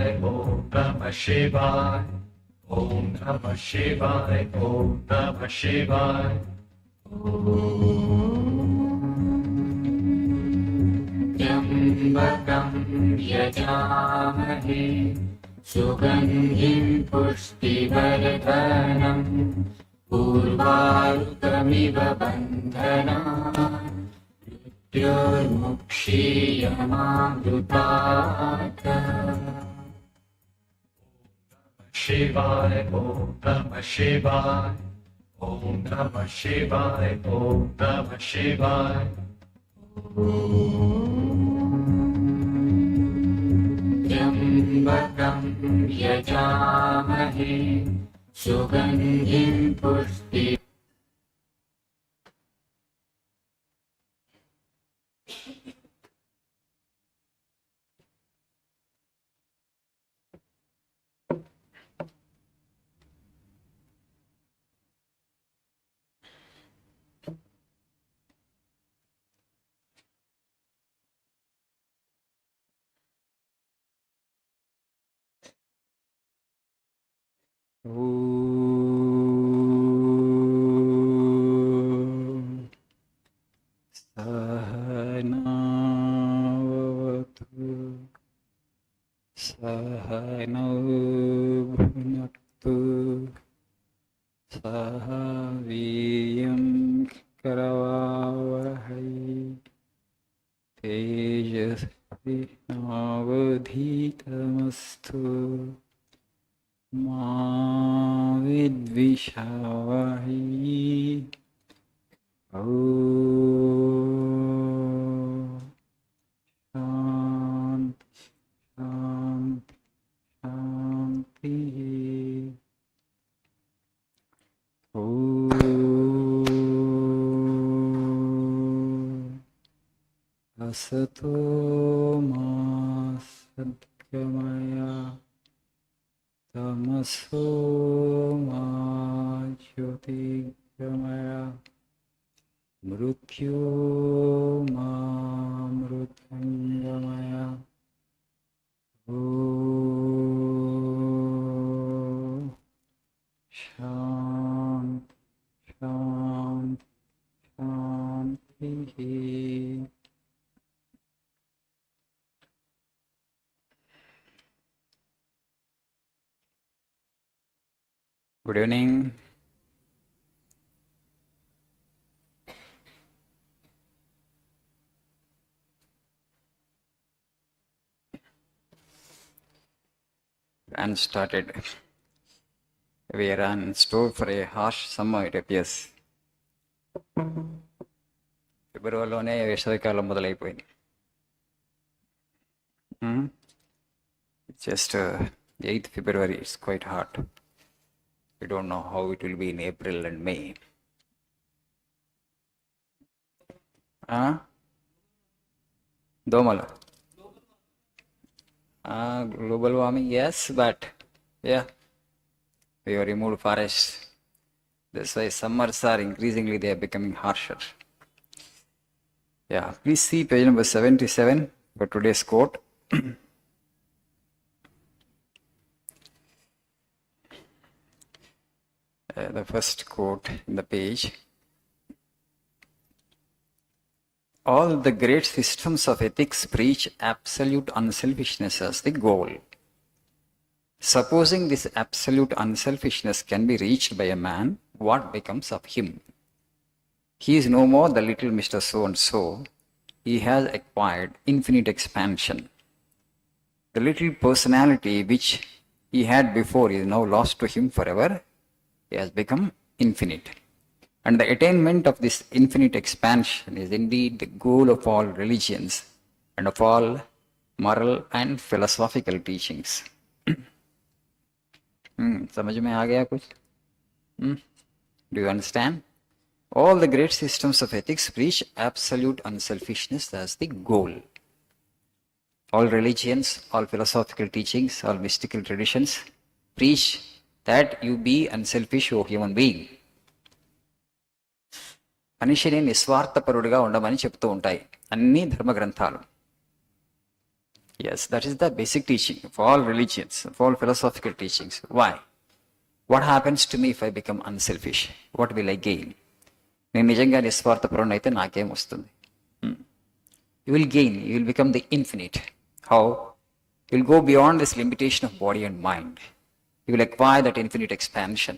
Shivaya, Om Namah Shivaya, Om Namah Shivaya, Om Namah Shivaya. Yambakam yajamahe sugandhim pushtivardhanam urvarukamiva bandhanam mrutyurmukshiyamamrutat. Shivaya, Om Namah Shivaya, Om Namah Shivaya, Om Namah Shivaya. Yambakam yajamahe sugandhim pushtivardhanam. Sahanavatu Sahanau Bhunaktu Sahaviyam Karavavahai Tejasvi Navadhitamastu Ma Vidvishavahi. Om Shanti Shanti Shanti. Om Asato Ma Sadgamaya Tamaso Ma Jyotirgamaya Mrityu Ma Mrityungamaya. Om Shanti Shanti Shanti. Good evening. And started. We are on store for a harsh summer, it appears. ఫిబ్రవరిలోనే వేసవికాలం మొదలైపోయింది. Just 8th February, it's quite hot. We don't know how it will be in April and May. Domala. Global warming, yes, but yeah, we have removed forests. That's why summers are increasingly, they are becoming harsher. Yeah, please see page number 77 for today's quote. The first quote in the page. All the great systems of ethics preach absolute unselfishness as the goal. Supposing this absolute unselfishness can be reached by a man, what becomes of him? He is no more the little Mr. So-and-so. He has acquired infinite expansion. The little personality which he had before is now lost to him forever. He has become infinite. And the attainment of this infinite expansion is indeed the goal of all religions and of all moral and philosophical teachings. समझ में आ गया कुछ? Do you understand? All the great systems of ethics preach absolute unselfishness as the goal. All religions, all philosophical teachings, all mystical traditions preach that you be unselfish, O human being. మనిషిని నిస్వార్థపరుడిగా ఉండమని చెప్తూ ఉంటాయి అన్ని ధర్మ గ్రంథాలు. Yes, that is the basic teaching of all religions, of all philosophical teachings. Why? What happens to me if I become unselfish? What will I gain? నేను నిజంగా నిస్వార్థపరుడు అయితే నాకేం వస్తుంది? You will gain, you will become the infinite. How? You will go beyond this limitation of body and mind. You will acquire that infinite expansion.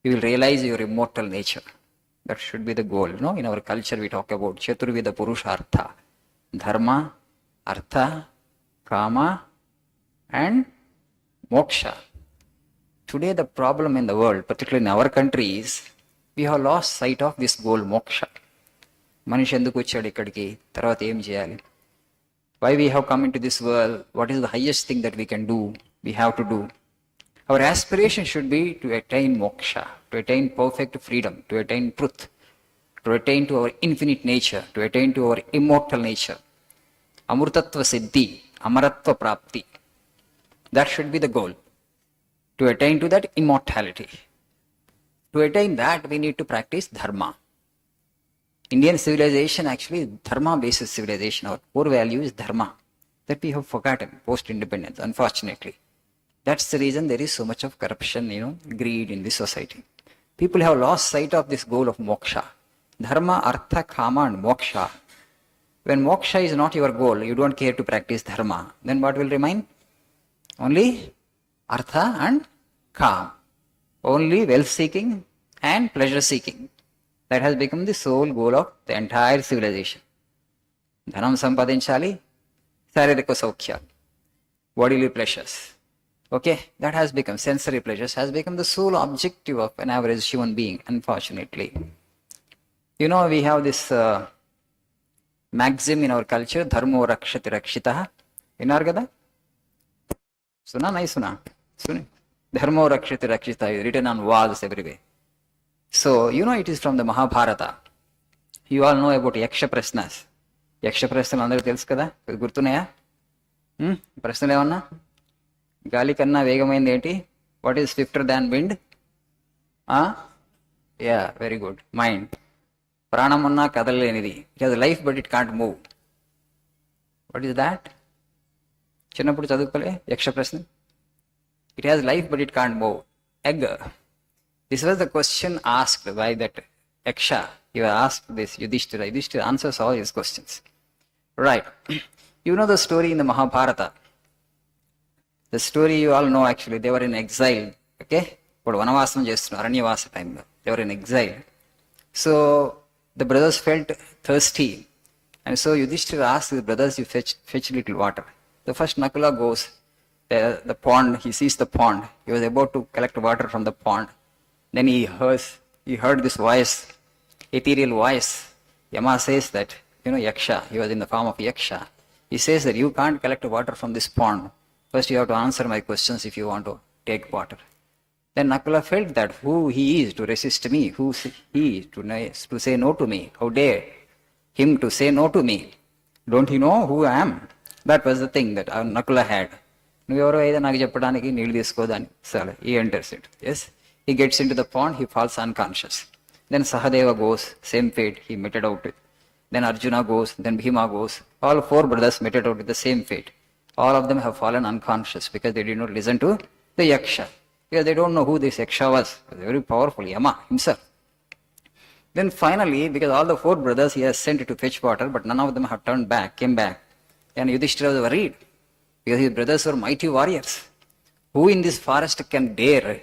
You will realize your immortal nature. That should be the goal. You know, in our culture we talk about Chaturveda Purushartha. Dharma, Artha, Kama and Moksha. Today the problem in the world, particularly in our country, is we have lost sight of this goal, Moksha. మనిషి ఎందుకు వచ్చాడు ఇక్కడికి, తర్వాత ఏం చేయాలి, why we have come into this world, what is the highest thing that we can do, we have to do. Our aspiration should be to attain moksha, to attain perfect freedom, to attain truth, to attain to our infinite nature, to attain to our immortal nature. Amrutatva siddhi, amaratva prapti. That should be the goal. To attain to that immortality. To attain that, we need to practice dharma. Indian civilization actually is dharma-based civilization. Our core value is dharma. That we have forgotten post-independence, unfortunately. That's the reason there is so much of corruption, greed in this society. People have lost sight of this goal of moksha. Dharma, artha, kama and moksha. When moksha is not your goal, you don't care to practice dharma, then what will remain? Only artha and kama. Only wealth-seeking and pleasure-seeking. That has become the sole goal of the entire civilization. Dhanam sampadinchali, sharirika saukhya, bodily pleasures. Okay, that has become, sensory pleasures has become the sole objective of an average human being, unfortunately. We have this maxim in our culture, dharmo rakshati rakshitah. Vinar kada? Suna nahi suna? Suni. Dharmo rakshati rakshitah is written on walls everywhere. So, it is from the Mahabharata. You all know about Yaksha Prasnas. Yaksha Prasnalu andaru telusu kada? Gurtunaya? Prasnalu evanna? Gali kanna vegamaindi enti? What is swifter than wind? Yeah, very good. Mind. Pranam unna kadalenidi. It has life but it can't move. What is that? Chinnappudu chadukole Yaksha Prasna. It has life but it can't move. Egg. This was the question asked by that Yaksha. He was asked this Yudhishthira. Yudhishthira answers all his questions. Right. You know the story in the Mahabharata. The story you all know actually. They were in exile. Okay? But Vanavasam chestunnaru, Aranyavasa time. They were in exile. So the brothers felt thirsty. And so Yudhishthira asked the brothers, you fetch little water. The first Nakula goes, the pond, he sees the pond. He was about to collect water from the pond. Then he heard this voice, ethereal voice. Yama says that, Yaksha, he was in the form of Yaksha. He says that you can't collect water from this pond. First you have to answer my questions if you want to take water. Then Nakula felt that who he is to resist me, who he is to say no to me. How dare him to say no to me? Don't he know who I am? That was the thing that Nakula had. నువ్వెవరో ఏదో నాకు చెప్పడానికి నీళ్ళు తీసుకోదని. సరే, he enters it. Yes. He gets into the pond, he falls unconscious. Then Sahadeva goes, same fate, he meted out with. Then Arjuna goes, then Bhima goes. All four brothers meted out with the same fate. All of them have fallen unconscious because they did not listen to the Yaksha. Because they don't know who this Yaksha was. Very powerful, Yama himself. Then finally, because all the four brothers he has sent to fetch water, but none of them have came back. And Yudhishthira was worried because his brothers were mighty warriors. Who in this forest can dare,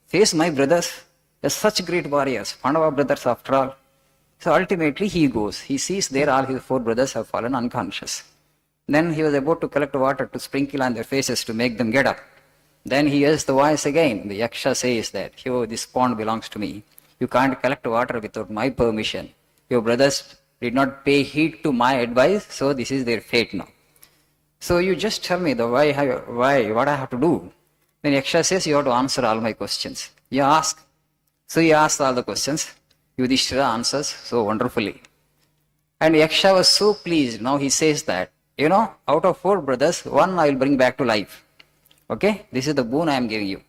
face my brothers? They're such great warriors, Pandava brothers after all. So ultimately he goes. He sees there all his four brothers have fallen unconscious. Then he was about to collect water to sprinkle on their faces to make them get up. Then he hears the voice again. The Yaksha says that, this pond belongs to me. You can't collect water without my permission. Your brothers did not pay heed to my advice, so this is their fate now. So you just tell me what I have to do. Then Yaksha says, you have to answer all my questions. You ask. So he asks all the questions. Yudhishthira answers so wonderfully. And Yaksha was so pleased. Now he says that, out of four brothers, one I will bring back to life. Okay? This is the boon I am giving you.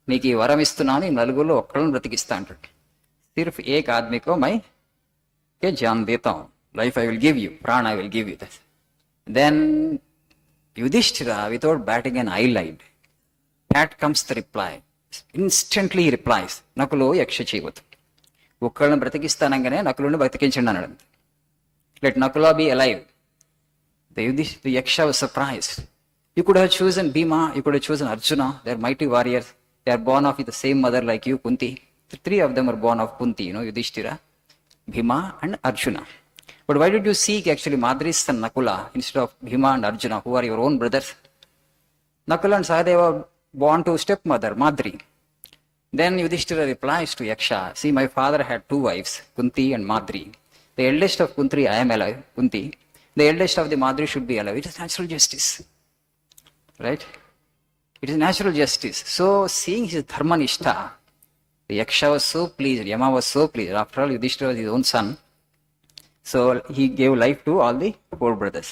Meeki varam istunanu nalugulu okkalanu bratikista antaru. Sirf ek aadmi ko mai jaan deta hu. Life I will give you. Pran I will give you. Then Yudhishthira, without batting an eyelid, that comes the reply. Instantly he replies, Nakulo yaksha chevatu. ఒక్కళ్ళని బ్రతికిస్తానంగానే నకులుని బ్రతికించండి అన్నాడు. Let Nakula be alive. The Yaksha was surprised. You could have chosen Bhima, you could have chosen Arjuna. They are mighty warriors. They are born of the same mother like you, Kunti. The three of them are born of Kunti, Yudhishthira, Bhima and Arjuna. But why did you seek actually Madri's son Nakula instead of Bhima and Arjuna, who are your own brothers? Nakula and Sahadeva were born to stepmother, Madri. Then Yudhishthira replies to Yaksha, see, my father had two wives, Kunti and Madri. The eldest of Kunti, I am alive, Kunti. The eldest of the Madri should be alive. It is natural justice. Right? It is natural justice. So, seeing his Dharma Nishtha, the Yaksha was so pleased, Yama was so pleased. After all, Yudhishthira was his own son. So, he gave life to all the four brothers.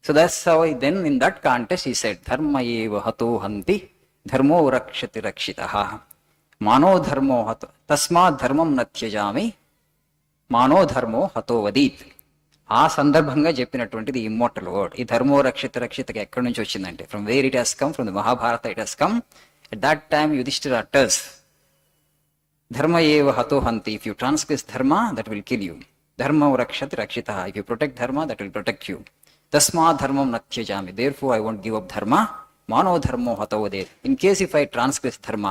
So, that's how then in that context he said, Dharma eva hato hanti, dharmo rakshati rakshitaha. Mano dharmo hato, tasma dharmam natyajami, mano dharmo hato vadit. ఆ సందర్భంగా చెప్పినటువంటి the immortal word. ఈ ధర్మో రక్షిత రక్షితకి ఎక్కడి నుంచి వచ్చిందంటే from where it has come, from the Mahabharata it has come. At that time Yudhishthira utters ధర్మ ఏవ హతో హంతి. ఇఫ్ యూ ట్రాన్స్గ్రెస్ ధర్మ దట్ విల్ కిల్ యూ. ధర్మో రక్షతి రక్షిత. If you protect dharma that will protect you. తస్మా ధర్మం నత్యజామి. Therefore I won't give up dharma. మానో ధర్మో హతో వదేత్. In case if I transgress dharma,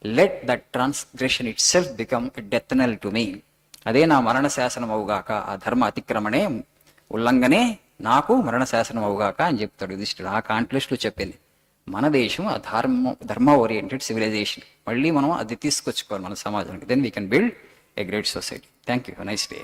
let that transgression itself become a death knell to me. అదే నా మరణ శాసనం అవుగాక. ఆ ధర్మ అతిక్రమణే ఉల్లంఘనే నాకు మరణ శాసనం అవుగాక అని చెప్తాడు యుధిష్ఠిరుడు. ఆ కాంటెక్స్ట్ లో చెప్పింది. మన దేశం ఆ ధర్మ ఓరియంటెడ్ సివిలైజేషన్. మళ్ళీ మనం అది తీసుకొచ్చుకోవాలి మన సమాజానికి. Then we can build a great society. Thank you. Nice day.